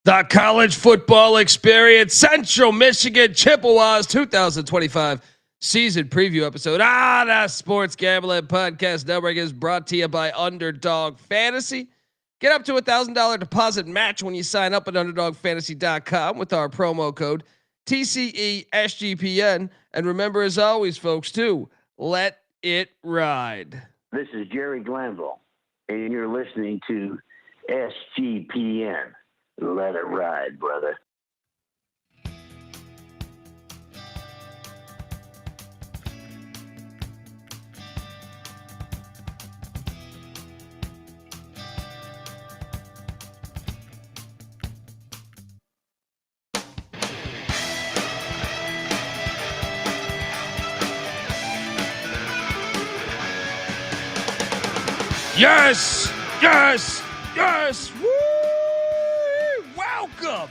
The college football experience, Central Michigan Chippewas 2025 season preview episode. The Sports Gambling Podcast Network is brought to you by Underdog Fantasy. Get up to $1,000 deposit match when you sign up at UnderdogFantasy.com with our promo code TCESGPN. And remember, as always, folks, too, let it ride. This is Jerry Glanville, and you're listening to SGPN. Let it ride, brother. Yes, yes, yes. Woo! Welcome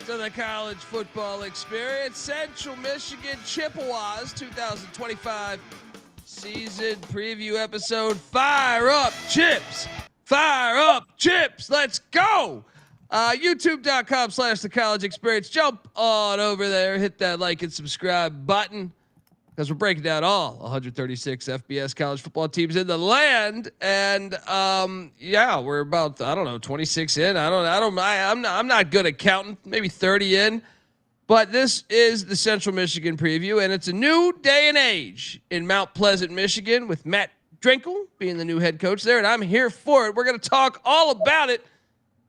to the college football experience. Central Michigan Chippewas 2025 season preview episode. Fire up, Chips. Fire up, Chips. Let's go. YouTube.com/the college experience. Jump on over there. Hit that like and subscribe button, because we're breaking down all 136 FBS college football teams in the land, and we're about 26 in. I'm not good at counting. Maybe 30 in, but this is the Central Michigan preview, and it's a new day and age in Mount Pleasant, Michigan, with Matt Drinkall being the new head coach there, and I'm here for it. We're gonna talk all about it.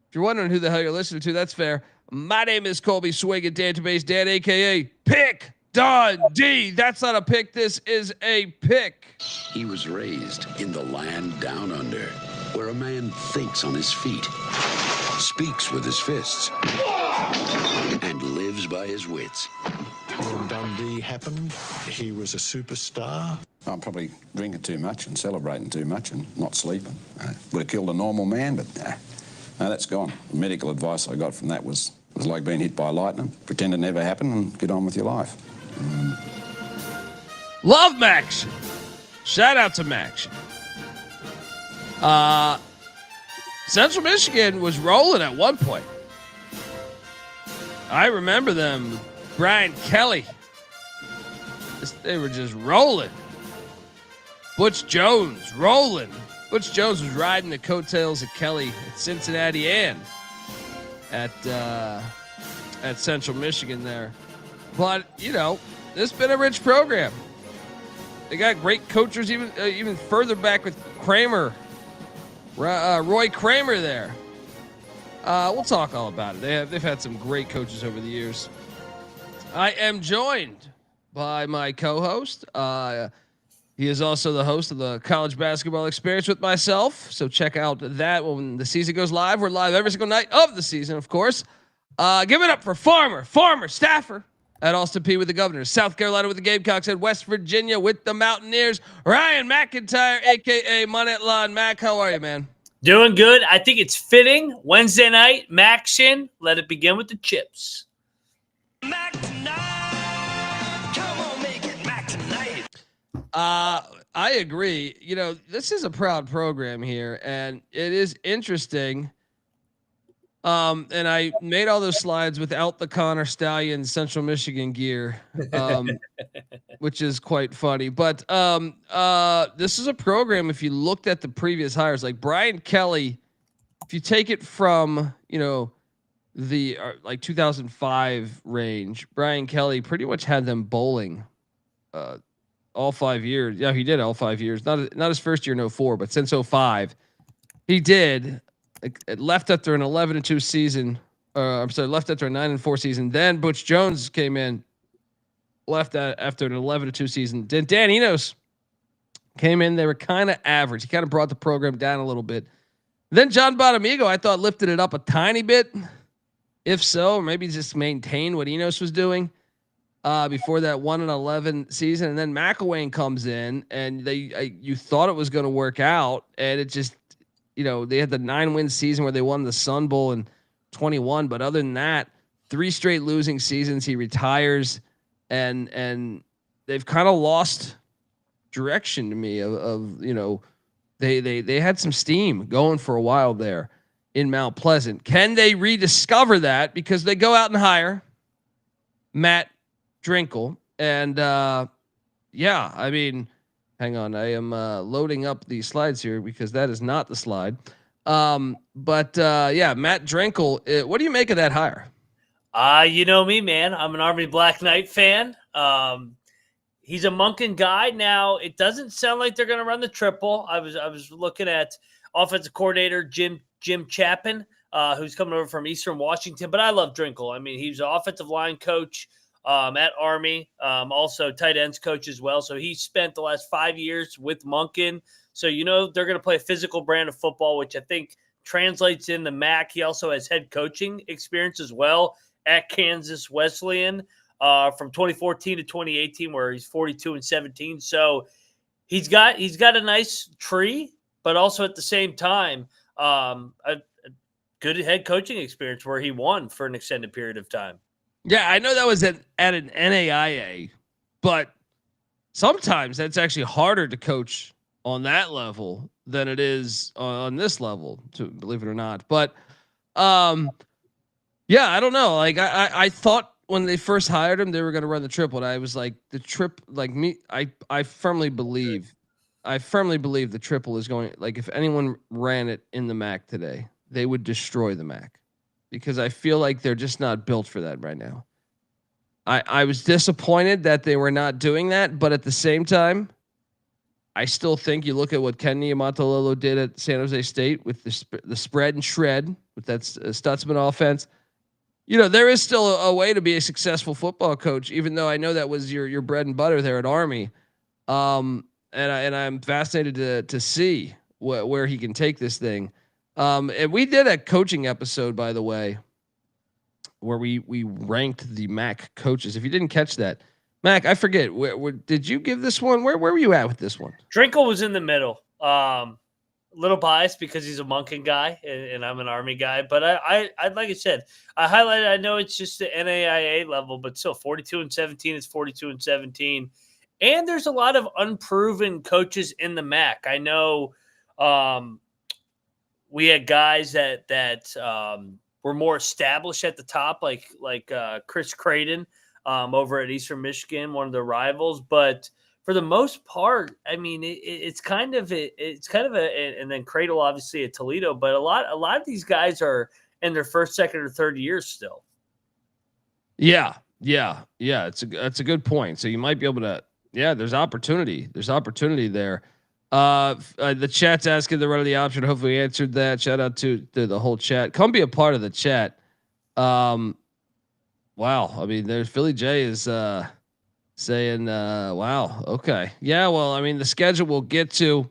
If you're wondering who the hell you're listening to, that's fair. My name is Colby Swig, Database Dan, aka Pick Dundee. That's not a pick. This is a pick. He was raised in the land down under, where a man thinks on his feet, speaks with his fists, and lives by his wits. When Dundee happened, he was a superstar. I'm probably drinking too much and celebrating too much and not sleeping. Would have killed a normal man, but no, that's gone. The medical advice I got from that was like being hit by lightning. Pretend it never happened and get on with your life. Love Maction. Shout out to Maction. Central Michigan was rolling at one point. I remember them. Brian Kelly. They were just rolling. Butch Jones rolling. Butch Jones was riding the coattails of Kelly at Cincinnati and at Central Michigan there. But, this has been a rich program. They got great coaches even further back with Kramer, Roy Kramer there. We'll talk all about it. They've had some great coaches over the years. I am joined by my co-host. He is also the host of the College Basketball Experience with myself. So check out that when the season goes live. We're live every single night of the season, of course. Give it up for former staffer at Austin Peay with the Governors, South Carolina with the Gamecocks, and West Virginia with the Mountaineers, Ryan McIntyre, a.k.a. Monetlon. Mac, how are you, man? Doing good. I think it's fitting. Wednesday night, Maction. Let it begin with the chips. Mac tonight. Come on, make it Mac tonight. I agree. This is a proud program here, and it is interesting. And I made all those slides without the Connor Stallion Central Michigan gear, which is quite funny. But this is a program, if you looked at the previous hires, like Brian Kelly, if you take it from, the 2005 range, Brian Kelly pretty much had them bowling all 5 years. Yeah, he did all 5 years. Not his first year in 04, but since 05, he did. It left after an 11-2 season. Left after a 9-4 season. Then Butch Jones came in, left after an 11-2 season. Then Dan Enos came in. They were kind of average. He kind of brought the program down a little bit. Then John Bonamigo, I thought, lifted it up a tiny bit. If so, or maybe just maintained what Enos was doing before that 1-11 season. And then McElwain comes in, and you thought it was going to work out, and it just. They had the 9-win season where they won the Sun Bowl in 21, but other than that, 3 straight losing seasons. He retires, and they've kind of lost direction to me of they had some steam going for a while there. in Mount Pleasant. Can they rediscover that? Because they go out and hire Matt Drinkall. And yeah, I mean, hang on. I am loading up the slides here because that is not the slide. But yeah, Matt Drinkall, what do you make of that hire? You know me, man. I'm an Army Black Knight fan. He's a Monken guy. Now, it doesn't sound like they're going to run the triple. I was looking at offensive coordinator Jim Chapin, who's coming over from Eastern Washington. But I love Drinkall. I mean, he's an offensive line coach at Army, also tight ends coach as well. So he spent the last 5 years with Monken. So, you know, they're going to play a physical brand of football, which I think translates in the MAC. He also has head coaching experience as well at Kansas Wesleyan from 2014 to 2018, where he's 42-17. So he's got a nice tree, but also at the same time, a good head coaching experience where he won for an extended period of time. Yeah, I know that was at an NAIA, but sometimes that's actually harder to coach on that level than it is on this level, to believe it or not. But yeah, I don't know. Like I thought when they first hired him, they were going to run the triple. And I was like, I firmly believe the triple is going, like, if anyone ran it in the MAC today, they would destroy the MAC, because I feel like they're just not built for that right now. I was disappointed that they were not doing that, but at the same time, I still think you look at what Ken Niumatalolo did at San Jose State with the spread and shred with that Stutzman offense. You know, there is still a way to be a successful football coach, even though I know that was your bread and butter there at Army. And I'm fascinated to see where he can take this thing. And we did a coaching episode, by the way, where we ranked the MAC coaches. If you didn't catch that, Mac, I forget, where did you give this one? Where were you at with this one? Drinkall was in the middle. Little biased because he's a Monken guy and I'm an Army guy. But I like I said, I highlighted, I know it's just the NAIA level, but still 42-17 is 42-17. And there's a lot of unproven coaches in the MAC. I know we had guys that were more established at the top, like Chris Creighton over at Eastern Michigan, one of the rivals. But for the most part, I mean, it's kind of and then Cradle obviously at Toledo, but a lot of these guys are in their first, second, or third years still. Yeah. That's a good point. So you might be able to, there's opportunity. There's opportunity there. The chat's asking the run of the option. Hopefully we answered that. Shout out to the whole chat. Come be a part of the chat. Wow. I mean, there's Philly J is saying, wow. Okay. Yeah. Well, I mean, the schedule we'll get to.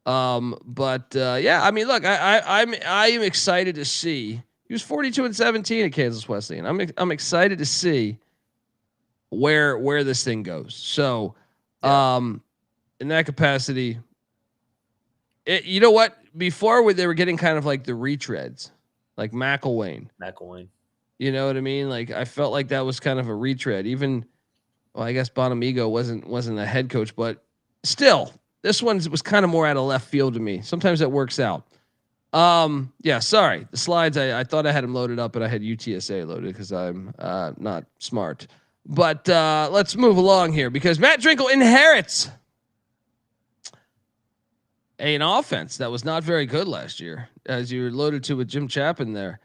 But yeah, I mean, look, I'm excited to see. He was 42-17 at Kansas Wesleyan. I'm excited to see where this thing goes. So, in that capacity, you know what? Before they were getting kind of like the retreads, like McElwain. You know what I mean? Like, I felt like that was kind of a retread. Even, well, I guess Bonamigo wasn't a head coach, but still, this one was kind of more out of left field to me. Sometimes that works out. Yeah, sorry. The slides, I thought I had them loaded up, but I had UTSA loaded because I'm not smart. But let's move along here, because Matt Drinkall inherits an offense that was not very good last year, as you alluded to with Jim Chapin there.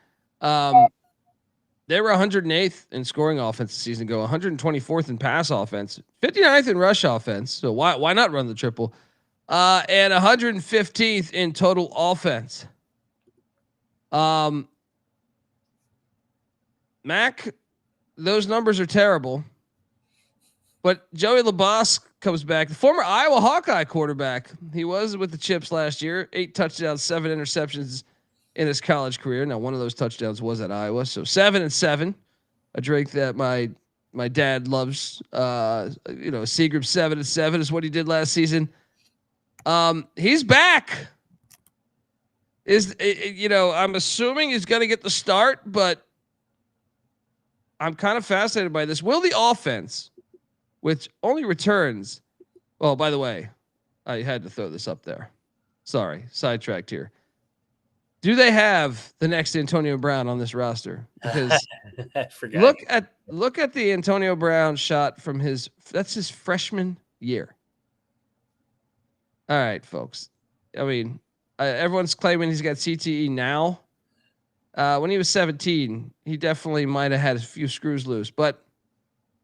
They were 108th in scoring offense this season ago, 124th in pass offense, 59th in rush offense. So why not run the triple? And 115th in total offense. Mac, those numbers are terrible. But Joey Labas comes back, the former Iowa Hawkeye quarterback. He was with the Chips last year, 8 touchdowns, 7 interceptions in his college career. Now, one of those touchdowns was at Iowa. So 7-7, a drink that my dad loves. Seagram 7-7 is what he did last season. He's back. I'm assuming he's going to get the start, but I'm kind of fascinated by this. Will the offense, which only returns, well, by the way, I had to throw this up there. Sorry, sidetracked here. Do they have the next Antonio Brown on this roster? Because I forgot. look at the Antonio Brown shot from that's his freshman year. All right, folks. I mean, everyone's claiming he's got CTE now. When he was 17, he definitely might have had a few screws loose, but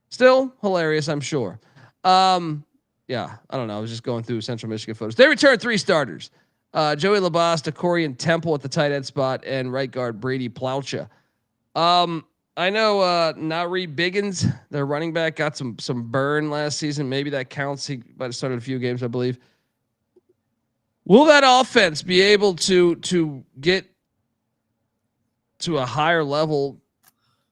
still hilarious, I'm sure. Yeah, I don't know. I was just going through Central Michigan photos. They returned 3 starters. Joey Labas, Corian Temple at the tight end spot, and right guard Brady Plaucha. I know Nari Biggins, their running back, got some burn last season. Maybe that counts. He might have started a few games, I believe. Will that offense be able to get to a higher level?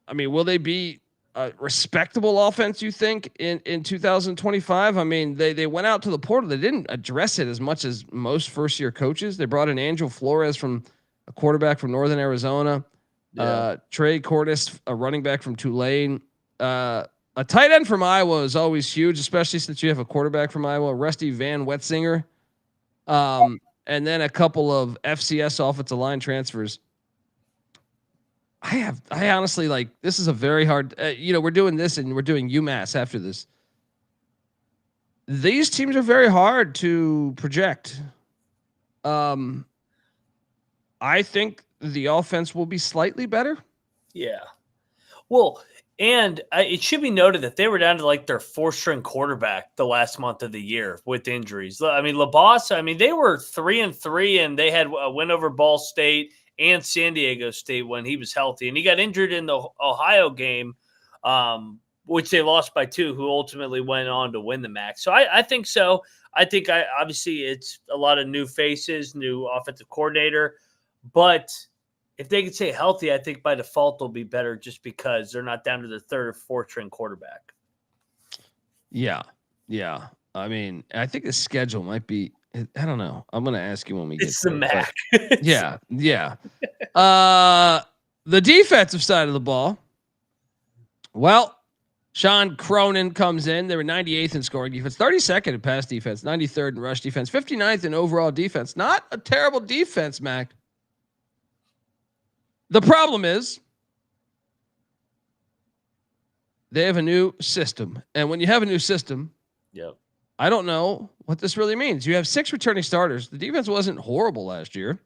I mean, will they be a respectable offense, you think, in 2025? I mean, they went out to the portal. They didn't address it as much as most first-year coaches. They brought in Angel Flores from a quarterback from Northern Arizona. Yeah. Trey Cordes, a running back from Tulane. A tight end from Iowa is always huge, especially since you have a quarterback from Iowa, Rusty Van Wetzinger. And then a couple of FCS offensive line transfers. I honestly, like, this is a very hard, we're doing this and we're doing UMass after this. These teams are very hard to project. I think the offense will be slightly better. Yeah. Well, and it should be noted that they were down to like their 4th-string quarterback the last month of the year with injuries. I mean, Labas, they were 3-3 and they had a win over Ball State and San Diego State when he was healthy. And he got injured in the Ohio game, which they lost by 2, who ultimately went on to win the MAC. So I think so. I think obviously it's a lot of new faces, new offensive coordinator. But if they can stay healthy, I think by default they'll be better just because they're not down to their 3rd or 4th-string quarterback. Yeah. Yeah. I mean, I think the schedule might be, I don't know. I'm going to ask you when we get to the MAC. Yeah. Yeah. The defensive side of the ball. Well, Sean Cronin comes in. They were 98th in scoring defense, 32nd in pass defense, 93rd in rush defense, 59th in overall defense. Not a terrible defense, Mac. The problem is they have a new system. And when you have a new system, I don't know what this really means. You have 6 returning starters. The defense wasn't horrible last year.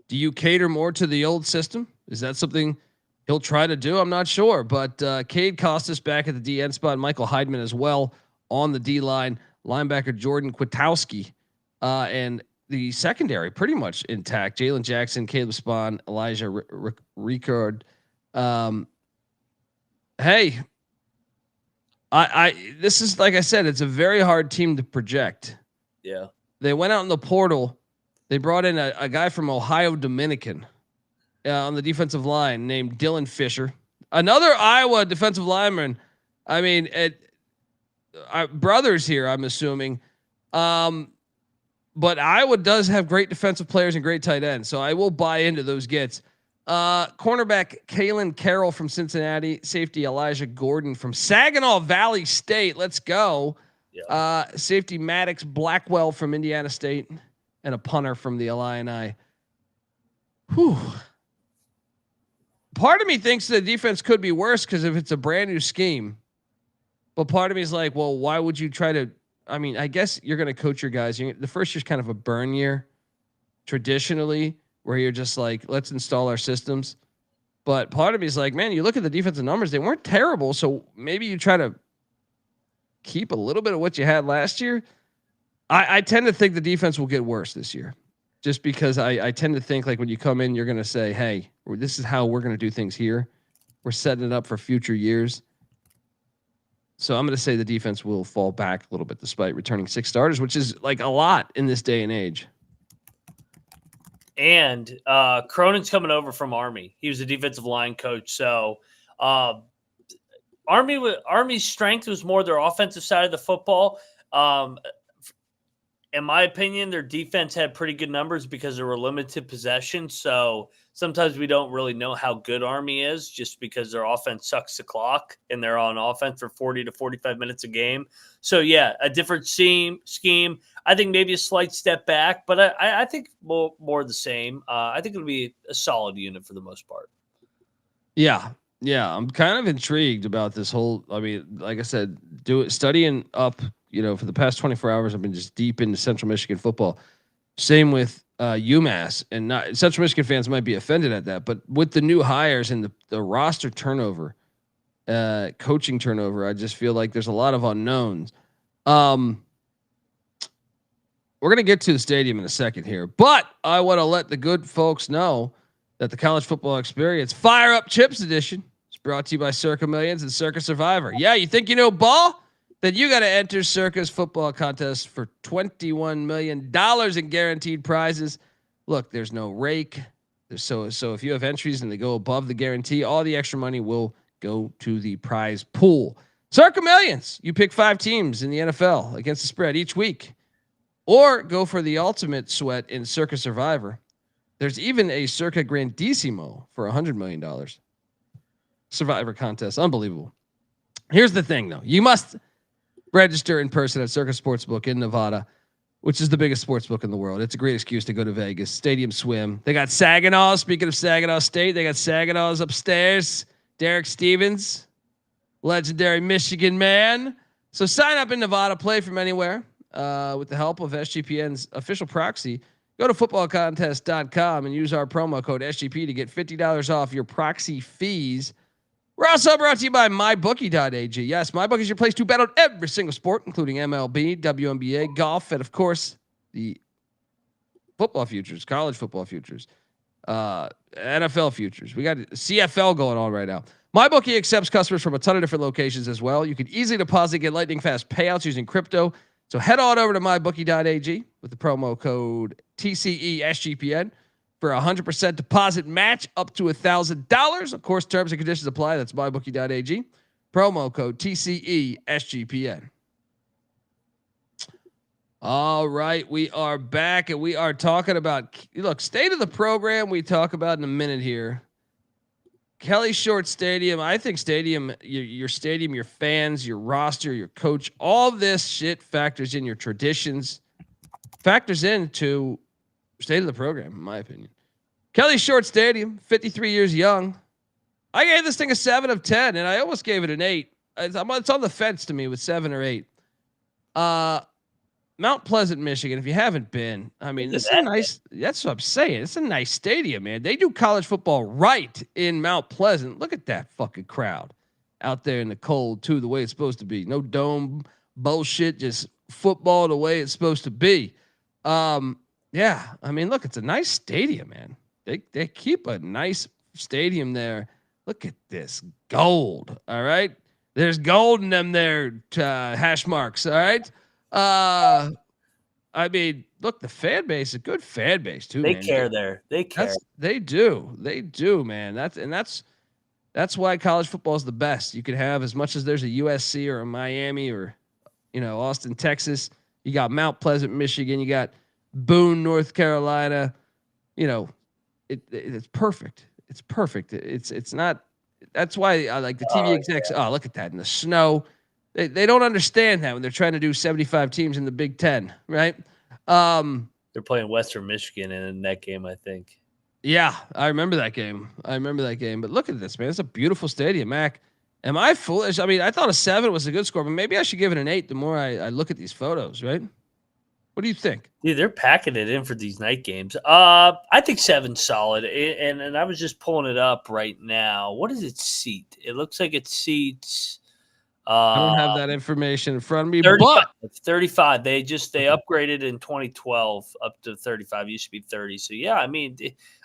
Do you cater more to the old system? Is that something he'll try to do? I'm not sure. But Cade Costas back at the DN spot. Michael Heidman as well on the D line. Linebacker Jordan Kwiatkowski. And the secondary pretty much intact. Jalen Jackson, Caleb Spahn, Elijah Ricard. Hey, this is, like I said, it's a very hard team to project. Yeah. They went out in the portal. They brought in a guy from Ohio Dominican on the defensive line named Dylan Fisher. Another Iowa defensive lineman. I mean, brothers here, I'm assuming. But Iowa does have great defensive players and great tight ends, so I will buy into those gets. Cornerback Kalen Carroll from Cincinnati, safety Elijah Gordon from Saginaw Valley State. Let's go. Yeah. Safety Maddox Blackwell from Indiana State, and a punter from the Illini. Whew. Part of me thinks the defense could be worse because if it's a brand new scheme, but part of me is like, well, why would you try to? I mean, I guess you're going to coach your guys. The first year's kind of a burn year traditionally, where you're just like, let's install our systems. But part of me is like, man, you look at the defensive numbers, they weren't terrible. So maybe you try to keep a little bit of what you had last year. I tend to think the defense will get worse this year, just because I tend to think like when you come in, you're going to say, hey, this is how we're going to do things here. We're setting it up for future years. So I'm going to say the defense will fall back a little bit despite returning 6 starters, which is like a lot in this day and age. And Cronin's coming over from Army. He was a defensive line coach. So Army's strength was more their offensive side of the football. in my opinion, their defense had pretty good numbers because there were limited possessions. So sometimes we don't really know how good Army is just because their offense sucks the clock and they're on offense for 40 to 45 minutes a game. So, yeah, a different scheme. I think maybe a slight step back, but I think more the same. I think it'll be a solid unit for the most part. Yeah. Yeah. I'm kind of intrigued about this whole, I mean, like I said, studying up, for the past 24 hours, I've been just deep into Central Michigan football. Same with UMass, and not Central Michigan fans might be offended at that, but with the new hires and the roster turnover, coaching turnover, I just feel like there's a lot of unknowns. We're going to get to the stadium in a second here, but I want to let the good folks know that the College Football Experience Fire Up Chips Edition is brought to you by Circa Millions and Circa Survivor. Yeah, you think you know ball? Then you got to enter Circa's football contest for $21 million in guaranteed prizes. Look, there's no rake. So if you have entries and they go above the guarantee, all the extra money will go to the prize pool. Circa Millions. You pick 5 teams in the NFL against the spread each week, or go for the ultimate sweat in Circa Survivor. There's even a Circa Grandissimo for $100 million. Survivor contest. Unbelievable. Here's the thing, though. You must register in person at Circa Sportsbook in Nevada, which is the biggest sportsbook in the world. It's a great excuse to go to Vegas. Stadium Swim. They got Saginaw. Speaking of Saginaw State, they got Saginaw's upstairs. Derek Stevens, legendary Michigan man. So sign up in Nevada. Play from anywhere with the help of SGPN's official proxy. Go to footballcontest.com and use our promo code SGP to get $50 off your proxy fees. We're also brought to you by MyBookie.ag. Yes, MyBookie is your place to bet on every single sport, including MLB, WNBA, golf, and of course, the football futures, college football futures, NFL futures. We got CFL going on right now. MyBookie accepts customers from a ton of different locations as well. You can easily deposit and get lightning fast payouts using crypto. So head on over to MyBookie.ag with the promo code TCESGPN. For a 100% deposit match up to $1,000. Of course, terms and conditions apply. That's mybookie.ag. Promo code TCESGPN. All right, we are back and we are talking about, look, state of the program we talk about in a minute here. Kelly Short Stadium. I think stadium, your stadium, your fans, your roster, your coach, all this shit factors in your traditions, factors into state of the program, in my opinion. Kelly Short Stadium, 53 years young. I gave this thing a 7 of 10, and I almost gave it an 8. It's on the fence to me with 7 or 8. Mount Pleasant, Michigan. If you haven't been, I mean, this is a nice. That's what I'm saying. It's a nice stadium, man. They do college football right in Mount Pleasant. Look at that fucking crowd out there in the cold too, the way it's supposed to be. No dome bullshit, just football the way it's supposed to be. Yeah, I mean, look, it's a nice stadium, man. They keep a nice stadium there. Look at this gold. All right, there's gold in them there hash marks. All right. I mean, look, the fan base is a good fan base too. They man. care there. They care. They do, man. That's why college football is the best. You could have as much as there's a USC or a Miami or, Austin, Texas. You got Mount Pleasant, Michigan. You got Boone, North Carolina. It's perfect. It's perfect. It's not. That's why I like the TV execs. Yeah. Oh, look at that in the snow. They don't understand that when they're trying to do 75 teams in the Big Ten, right? They're playing Western Michigan in that game, I think. Yeah, I remember that game. But look at this, man. It's a beautiful stadium, Mac. Am I foolish? I mean, I thought a 7 was a good score, but maybe I should give it an 8 the more I look at these photos, right? What do you think? Dude, they're packing it in for these night games. I think 7's solid. And I was just pulling it up right now. What does it seat? It looks like it seats... I don't have that information in front of me. 35. It's 35. They upgraded in 2012 up to 35. It used to be 30. So yeah, I mean,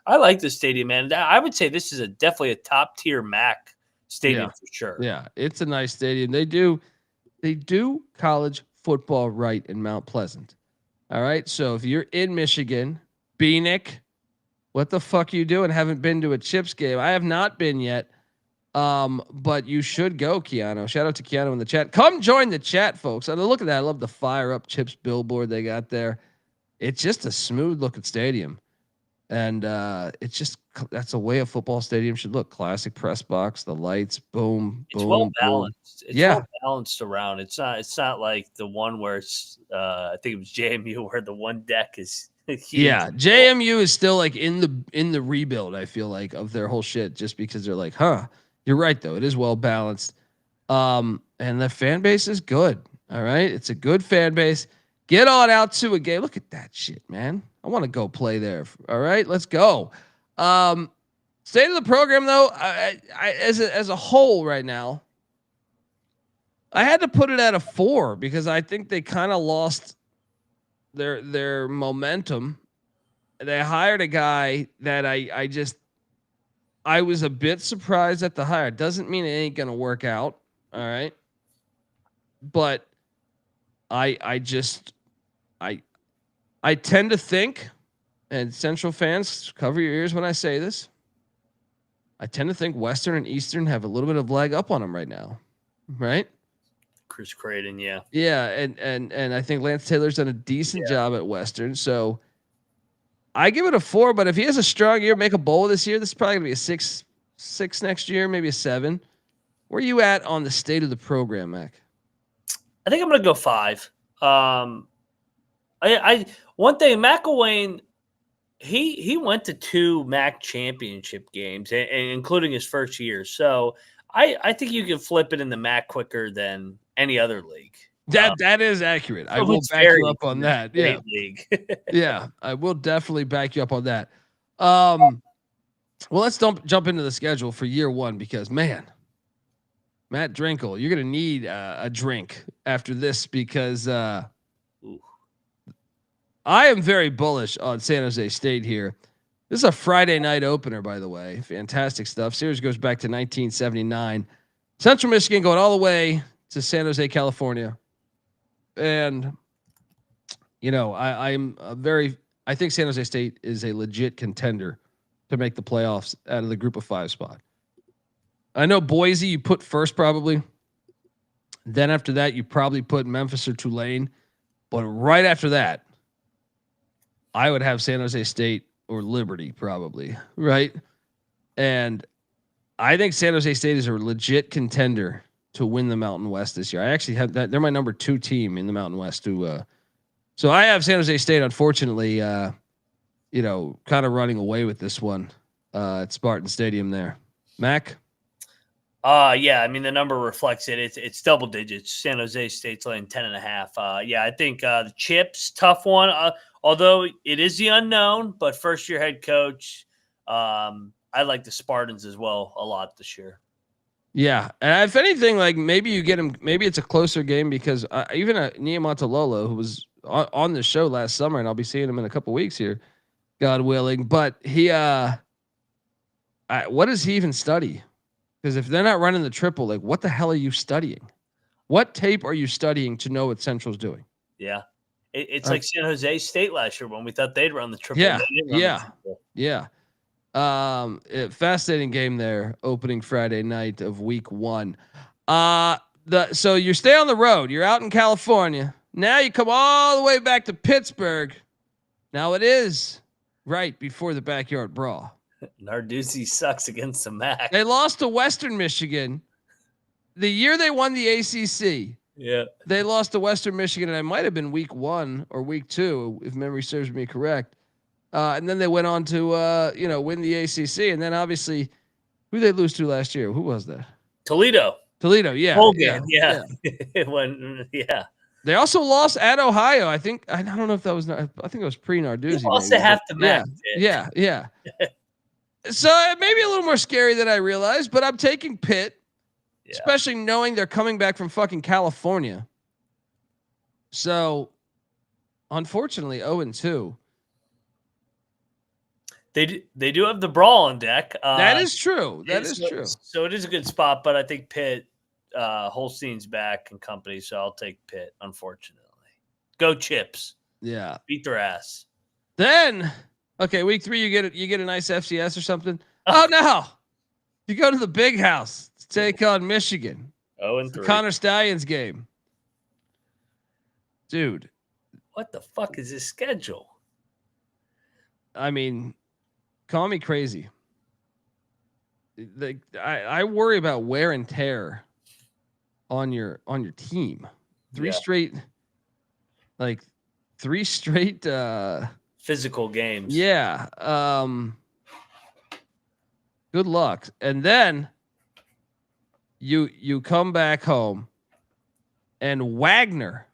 I like the stadium, man. I would say this is definitely a top tier MAC stadium for sure. Yeah, it's a nice stadium. They do college football right in Mount Pleasant. All right. So if you're in Michigan, Beanick, what the fuck are you doing? Haven't been to a Chips game. I have not been yet. But you should go, Keanu. Shout out to Keanu in the chat. Come join the chat, folks. And look at that. I love the Fire Up Chips billboard they got there. It's just a smooth looking stadium. And it's just that's the way a football stadium should look. Classic press box, the lights, boom, It's boom, well balanced. boom. It's well balanced around. It's not like the one where it's I think it was JMU where the one deck is huge. Yeah, JMU is still like in the rebuild, I feel like, of their whole shit, just because they're like, you're right though. It is well balanced. And the fan base is good. All right. It's a good fan base. Get on out to a game. Look at that shit, man. I want to go play there. All right, let's go. State of the program, though, I as a whole right now, I had to put it at a 4 because I think they kind of lost their momentum. They hired a guy that I was a bit surprised at the hire. Doesn't mean it ain't gonna work out. All right, but I tend to think, and Central fans, cover your ears when I say this, I tend to think Western and Eastern have a little bit of leg up on them right now, right? Chris Creighton, yeah. Yeah, and I think Lance Taylor's done a decent job at Western, so I give it a 4, but if he has a strong year, make a bowl this year, this is probably going to be a 6 next year, maybe a 7. Where are you at on the state of the program, Mac? I think I'm going to go 5. One thing, McElwain, he went to 2 MAC championship games, and including his first year. So I think you can flip it in the MAC quicker than any other league. That is accurate. I will back you up on that. Yeah, league. yeah, I will definitely back you up on that. Well, let's jump into the schedule for year 1 because man, Matt Drinkall, you're gonna need a drink after this because I am very bullish on San Jose State here. This is a Friday night opener, by the way. Fantastic stuff. Series goes back to 1979. Central Michigan going all the way to San Jose, California. And, you know, I think San Jose State is a legit contender to make the playoffs out of the group of 5 spot. I know Boise you put first probably. Then after that, you probably put Memphis or Tulane. But right after that, I would have San Jose State or Liberty probably, right? And I think San Jose State is a legit contender to win the Mountain West this year. I actually have that. They're my number 2 team in the Mountain West too. So I have San Jose State, unfortunately, kind of running away with this one at Spartan Stadium there. Mac? Yeah, I mean the number reflects it. It's double digits. San Jose State's laying 10.5. Yeah, I think the Chips, tough one. Although it is the unknown, but first year head coach. I like the Spartans as well a lot this year. Yeah, and if anything, like maybe you get him. Maybe it's a closer game because even Niamatololo, who was on the show last summer, and I'll be seeing him in a couple weeks here, God willing. But he, what does he even study? Because if they're not running the triple, like what the hell are you studying? What tape are you studying to know what Central's doing? Yeah, it's like San Jose State last year when we thought they'd run the triple. Yeah. Fascinating game there, opening Friday night of week 1. So you stay on the road. You're out in California. Now you come all the way back to Pittsburgh. Now it is right before the backyard brawl. Narduzzi sucks against the MAC. They lost to Western Michigan. The year they won the ACC. Yeah. They lost to Western Michigan, and it might have been week 1 or week 2, if memory serves me correct. And then they went on to, win the ACC. And then obviously, who they lose to last year? Who was that? Toledo, yeah. Whole game, yeah. Yeah. They also lost at Ohio. I think, I don't know if that was, I think it was pre-Narduzzi. They also have to match. Yeah. So maybe a little more scary than I realized, but I'm taking Pitt, especially knowing they're coming back from fucking California. So, unfortunately, 0-2. They do have the brawl on deck. That is true. That is true. So it is a good spot, but I think Pitt, Holstein's back and company, so I'll take Pitt, unfortunately. Go Chips. Yeah. Beat their ass. Then, okay, week 3, you get a nice FCS or something. Oh, no. You go to the big house to take on Michigan. 0-3. Connor Stallions game. Dude, What the fuck is his schedule? I mean, call me crazy. I worry about wear and tear on your team. Three straight Physical games. Yeah. Good luck. And then you come back home and Wagner,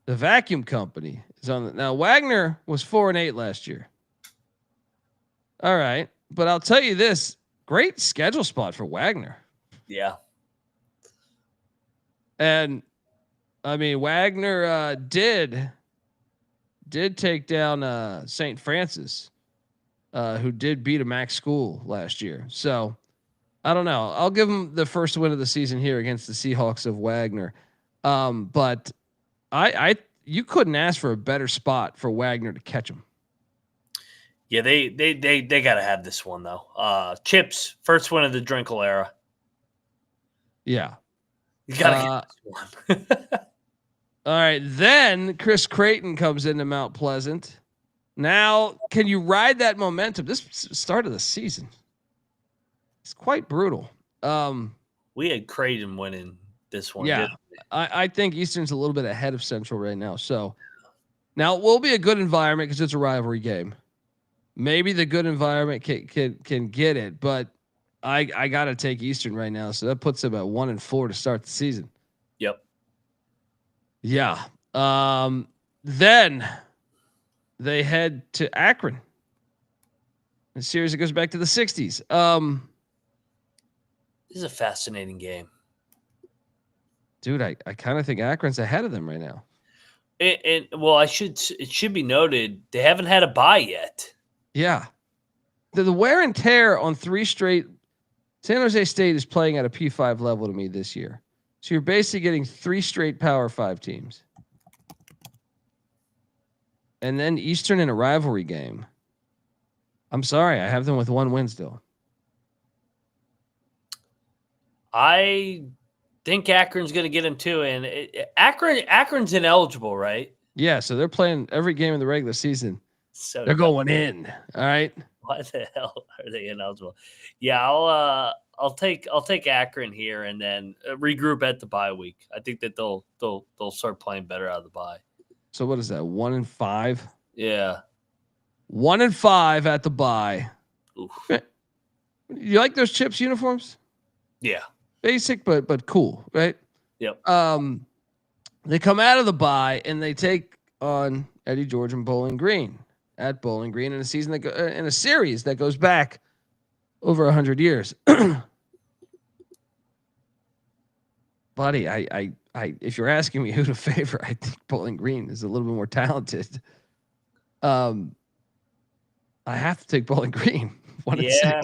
the vacuum company, is on now. Wagner was 4-8 last year. All right. But I'll tell you this, great schedule spot for Wagner. Yeah. And I mean, Wagner did take down St. Francis, who did beat a MAC school last year. So I don't know. I'll give them the first win of the season here against the Seahawks of Wagner. But you couldn't ask for a better spot for Wagner to catch him. Yeah, they got to have this one though. Chips, first win of the Drinkall era. Yeah, you got to get this one. All right, then Chris Creighton comes into Mount Pleasant. Now, can you ride that momentum? This start of the season, it's quite brutal. We had Creighton winning this one. Yeah, I think Eastern's a little bit ahead of Central right now. So now it will be a good environment because it's a rivalry game. Maybe the good environment can get it, but I got to take Eastern right now. So that puts them at 1-4 to start the season. Yep. Yeah. Then they head to Akron. The series that goes back to the 60s. This is a fascinating game. Dude, I kind of think Akron's ahead of them right now. And it should be noted they haven't had a bye yet. Yeah. The wear and tear on 3 straight. San Jose State is playing at a P5 level to me this year. So you're basically getting 3 straight Power 5 teams. And then Eastern in a rivalry game. I'm sorry, I have them with 1 win still. I think Akron's going to get him too. And Akron's ineligible, right? Yeah, so they're playing every game in the regular season. So they're going in. All right. Why the hell are they ineligible? Yeah, I'll take Akron here and then regroup at the bye week. I think that they'll start playing better out of the bye. So what is that? 1-5? Yeah. 1-5 at the bye. Oof. You like those Chips uniforms? Yeah. Basic but cool, right? Yep. They come out of the bye and they take on Eddie George and Bowling Green at Bowling Green in a season in a series that goes back over 100 years. Buddy, I if you're asking me who to favor, I think Bowling Green is a little bit more talented. I have to take Bowling Green. 1-6.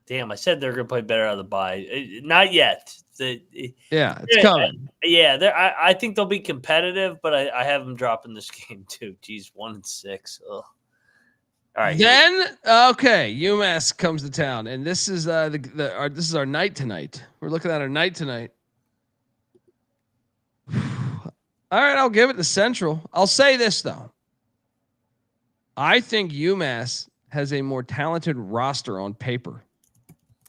Damn, I said they're going to play better out of the bye. Not yet. It's coming. Yeah, I think they'll be competitive, but I have them dropping this game too. Geez, 1-6. Ugh. All right. Then UMass comes to town, and this is this is our night tonight. We're looking at our night tonight. All right, I'll give it to Central. I'll say this though. I think UMass has a more talented roster on paper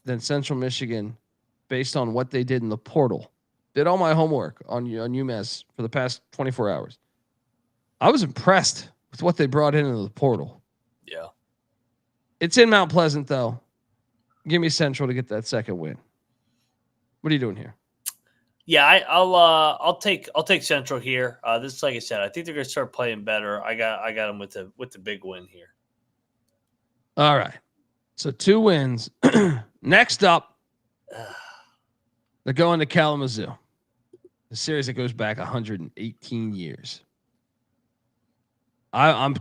than Central Michigan, based on what they did in the portal. Did all my homework on UMass for the past 24 hours. I was impressed with what they brought into the portal. Yeah. It's in Mount Pleasant though. Give me Central to get that second win. What are you doing here? Yeah, I'll take Central here. This is like I said, I think they're going to start playing better. I got them with the big win here. All right. So 2 wins. Next up, they're going to Kalamazoo. The series that goes back 118 years. I'm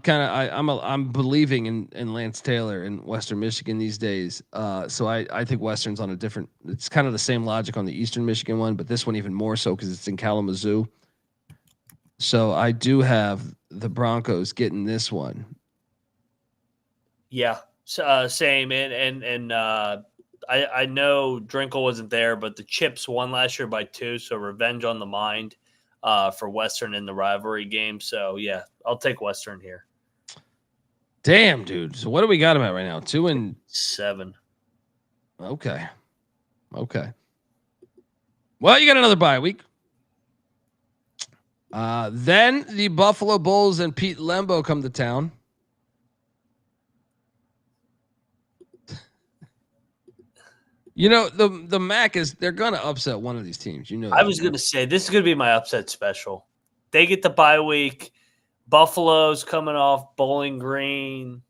believing in Lance Taylor in Western Michigan these days. So I think Western's on a different. It's kind of the same logic on the Eastern Michigan one, but this one even more so because it's in Kalamazoo. So I do have the Broncos getting this one. Yeah, same. And I know Drinkall wasn't there, but the Chips won last year by 2, so revenge on the mind for Western in the rivalry game. So, yeah, I'll take Western here. Damn, dude. So what do we got him at right now? 2-7. Okay. Well, you got another bye week. Then the Buffalo Bulls and Pete Lembo come to town. You know, the MAC they're gonna upset one of these teams. You know, I was gonna say this is gonna be my upset special. They get the bye week. Buffalo's coming off Bowling Green.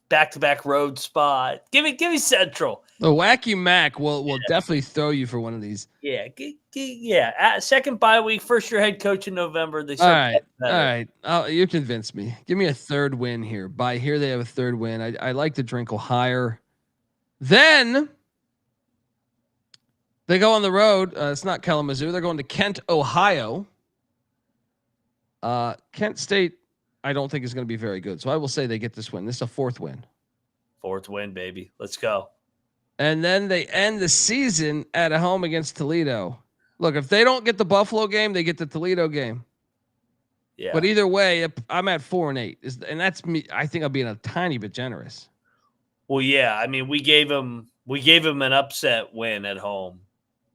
Back-to-back road spot. Give me Central. The wacky Mac will definitely throw you for one of these. Yeah, second bye week, first year head coach in November. They all right. You convinced me. Give me a third win here. By here they have a third win. I like the Drinkall higher. Then they go on the road. It's not Kalamazoo. They're going to Kent, Ohio. Kent State, I don't think is going to be very good. So I will say they get this win. This is a fourth win. Fourth win, baby. Let's go. And then they end the season at home against Toledo. Look, if they don't get the Buffalo game, they get the Toledo game. Yeah. But either way, I'm at 4-8. And that's me. I think I'm being a tiny bit generous. Well, yeah. I mean, we gave him an upset win at home.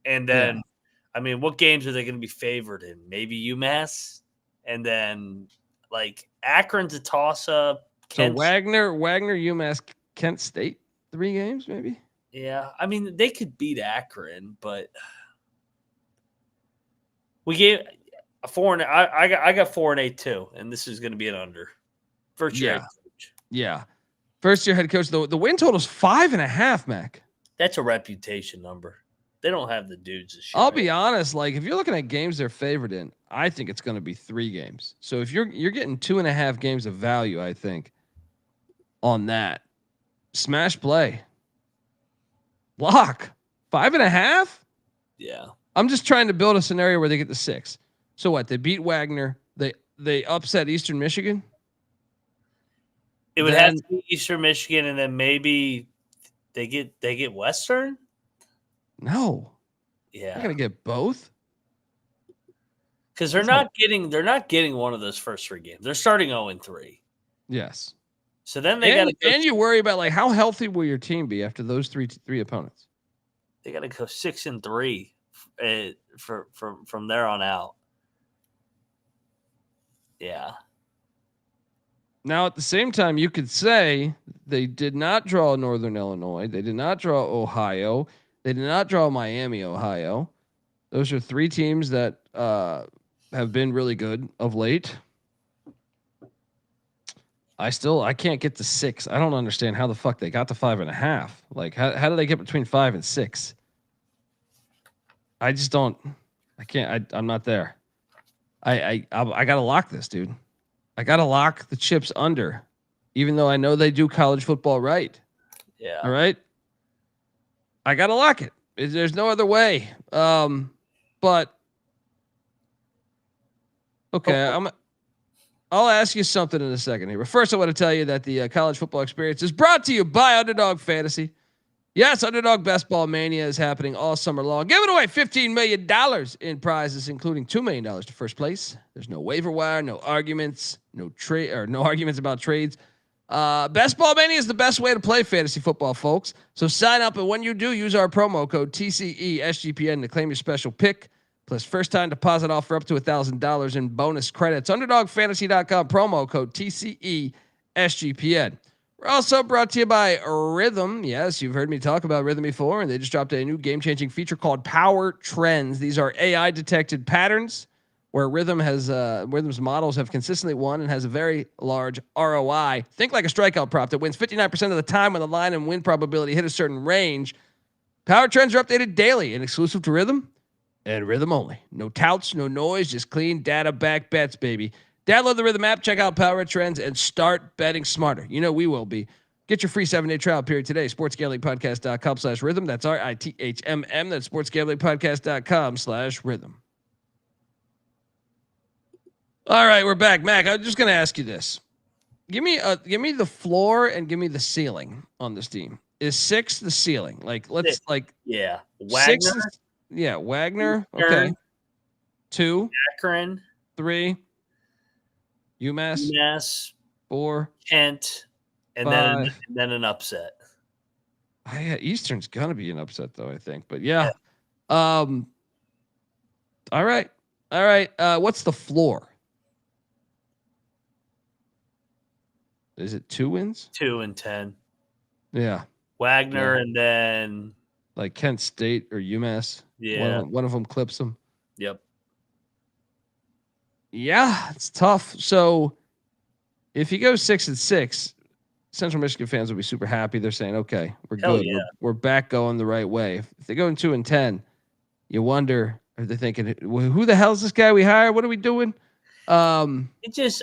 And then, I mean, what games are they going to be favored in? Maybe UMass? And then, like, Akron's a toss-up. So Wagner, UMass, Kent State, 3 games maybe? Yeah. I mean, they could beat Akron, but we gave a 4 and I got 4-8 too, and this is going to be an under. First year head coach. Yeah. First year head coach. The win total is 5.5, Mac. That's a reputation number. They don't have the dudes this year. I'll be honest. Like, if you're looking at games they're favored in, I think it's going to be 3 games. So if you're getting 2.5 games of value, I think on that smash play lock 5.5. Yeah. I'm just trying to build a scenario where they get the 6. So what? They beat Wagner. They upset Eastern Michigan. It would have to be Eastern Michigan, and then maybe they get Western. No. Yeah. They're gonna get both. Because they're not getting one of those first 3 games. They're starting 0-3. Yes. So then they got to go. And you worry about, like, how healthy will your team be after those three opponents? They got to go 6-3 from there on out. Yeah. Now, at the same time, you could say they did not draw Northern Illinois. They did not draw Ohio. They did not draw Miami, Ohio. Those are 3 teams that have been really good of late. I can't get to 6. I don't understand how the fuck they got to 5.5. Like, how did they get between 5 and 6? I just don't. I can't. I'm not there. I gotta lock this, dude. I gotta lock the Chips under, even though I know they do college football right. Yeah. All right. I gotta lock it. There's no other way. But okay, I'll ask you something in a second here. But first, I want to tell you that the college football experience is brought to you by Underdog Fantasy. Yes, Underdog Best Ball Mania is happening all summer long, giving away $15 million in prizes, including $2 million to first place. There's no waiver wire, no arguments, no arguments about trades. Best Ball Mania is the best way to play fantasy football, folks. So sign up, and when you do, use our promo code TCESGPN to claim your special pick. Plus first-time deposit offer up to $1,000 in bonus credits. UnderdogFantasy.com, promo code TCESGPN. We're also brought to you by Rhythm. Yes, you've heard me talk about Rhythm before, and they just dropped a new game-changing feature called Power Trends. These are AI-detected patterns where Rhythm's models have consistently won and has a very large ROI. Think like a strikeout prop that wins 59% of the time when the line and win probability hit a certain range. Power Trends are updated daily and exclusive to Rhythm and Rhythm only. No touts, no noise, just clean data-backed bets, baby. Download the Rhythm app, check out Power Trends, and start betting smarter. You know we will be. Get your free 7-day trial period today. SportsGamblingPodcast.com/rhythm. That's RITHMM. That's SportsGamblingPodcast.com/rhythm. All right, we're back. Mac, I'm just going to ask you this. Give me the floor and give me the ceiling on this team. Is 6 the ceiling? Like, let's Yeah. 6 Wagner, is, Wagner. Okay. 2, Akron, 3, UMass, 4, Kent, and 5. then an upset. Eastern's gonna be an upset though, I think. But yeah. All right. What's the floor? Is it 2 wins? 2 and 10. Yeah. Wagner, and then like Kent State or UMass. Yeah. One of them clips them. Yep. Yeah, it's tough. So if you go 6-6, Central Michigan fans will be super happy. They're saying, okay, we're Hell good. yeah. We're back going the right way. If they go in 2 and 10, you wonder, are they thinking, who the hell is this guy we hired? What are we doing? It just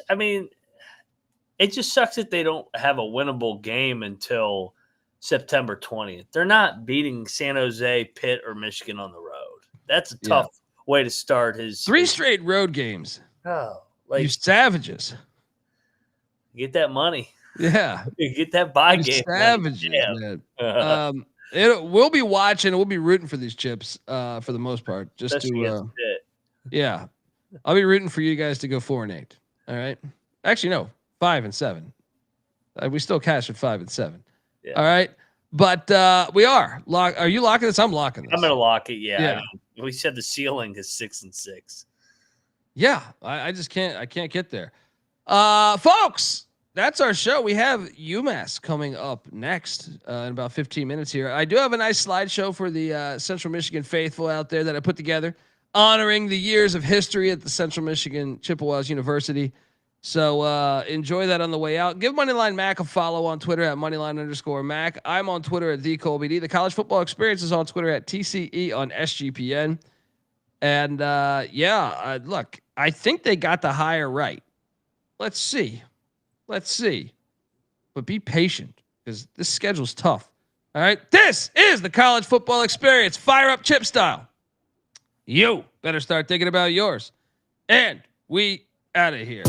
sucks that they don't have a winnable game until September 20th. They're not beating San Jose, Pitt, or Michigan on the road. That's a tough way to start his 3 straight road games. Oh, You savages. get that money. Yeah. Get that buy You game. savages, man. We'll be watching. We'll be rooting for these Chips for the most part. Just Especially to, against Pitt. yeah. I'll be rooting for you guys to go 4-8. All right. Actually, no, 5-7. We still cash at 5-7. Yeah. All right. But we are. Are you locking this? I'm locking this. I'm gonna lock it. Yeah. Yeah. I mean, we said the ceiling is 6-6. Yeah. I just can't. I can't get there. Folks, that's our show. We have UMass coming up next in about 15 minutes here. I do have a nice slideshow for the Central Michigan faithful out there that I put together, honoring the years of history at the Central Michigan Chippewas University. So enjoy that on the way out. Give Moneyline Mac a follow on Twitter at Moneyline_Mac. I'm on Twitter at TheColBD. The College Football Experience is on Twitter at TCE on SGPN. And look, I think they got the hire right. Let's see. But be patient because this schedule's tough. All right. This is the College Football Experience. Fire up Chip style. You better start thinking about yours. And we out of here.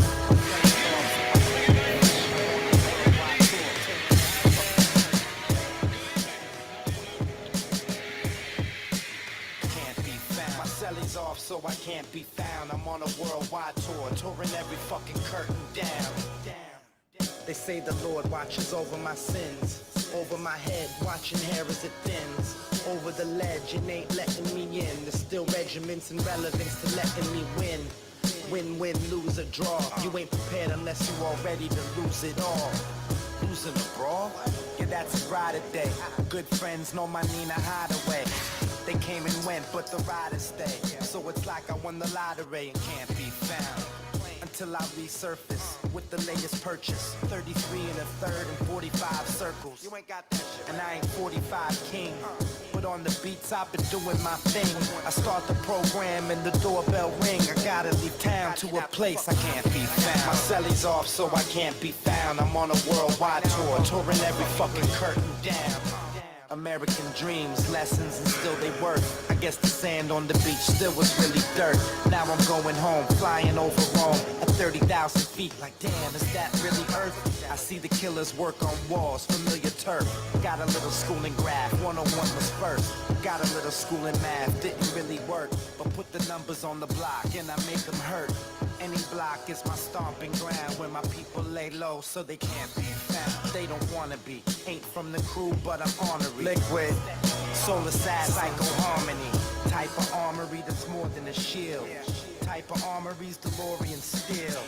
Off, so I can't be found. I'm on a worldwide tour, touring every fucking curtain down. They say the Lord watches over my sins, over my head, watching hair as it thins. Over the ledge, it ain't letting me in. There's still regiments and relevance to letting me win. Win, lose or draw. You ain't prepared unless you all ready to lose it all. Losing a brawl? Yeah, that's a ride a day. Good friends know my Nina Hideaway. They came and went, but the riders stay. So it's like I won the lottery and can't be found. Until I resurface with the latest purchase. 33 and a third and 45 circles. You ain't got that shit. And I ain't 45 king. But on the beats, I've been doing my thing. I start the program and the doorbell ring. I gotta leave town to a place I can't be found. My celly's off, so I can't be found. I'm on a worldwide tour, touring every fucking curtain down. American dreams, lessons, and still they work. I guess the sand on the beach still was really dirt. Now I'm going home, flying over Rome at 30,000 feet. Like, damn, is that really Earth? I see the killers work on walls, familiar turf. Got a little school in graph, 101 was first. Got a little school in math, didn't really work. But put the numbers on the block and I make them hurt. Any block is my stomping ground where my people lay low so they can't be found. They don't wanna be, ain't from the crew, but I'm honorary. Liquid, solar sad, psycho harmony. Type of armory that's more than a shield. Type of armory's DeLorean steel.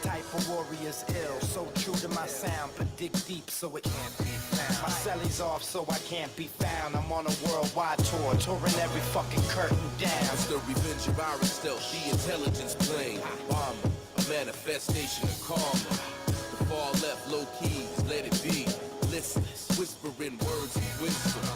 Type of warrior's ill. So true to my sound, but dig deep so it can't be found. My celly's off so I can't be found. I'm on a worldwide tour, touring every fucking curtain down. It's the revenge of our stealth, the intelligence plane. Bomber, a manifestation of karma. The far left, low keys, let it be. Listen, whispering words of wisdom.